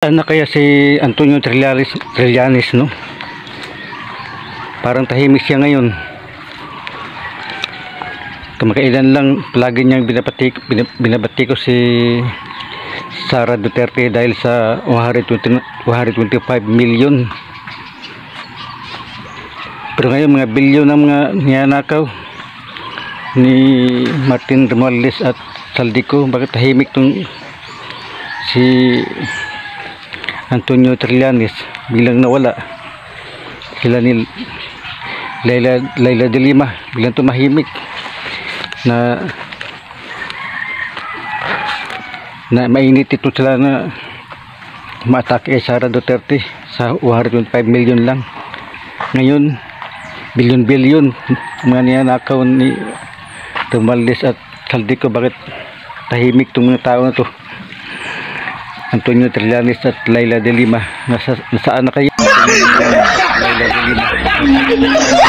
Ano kaya si Antonio Trillanes, no? Parang tahimik siya ngayon. Kamakailan lang palagi niyang binabati ko si Sara Duterte dahil sa 125 million. Pero ngayon mga bilyon ang mga niyanakaw ni Martin Romualdez at Saldico. Bakit tahimik tong si Antonio Trillanes, bilang nawala? Sila ni Leila de Lima bilang tumahimik na mainit ito sila na maatake kay Sara Duterte sa 125 million lang. Ngayon bilyon mga niyanakaw ni Romualdez at Saldico. Bakit tahimik itong mga tao na to? Antonio Trillanes at Leila de Lima, nasaan na kayo? Leila de Lima.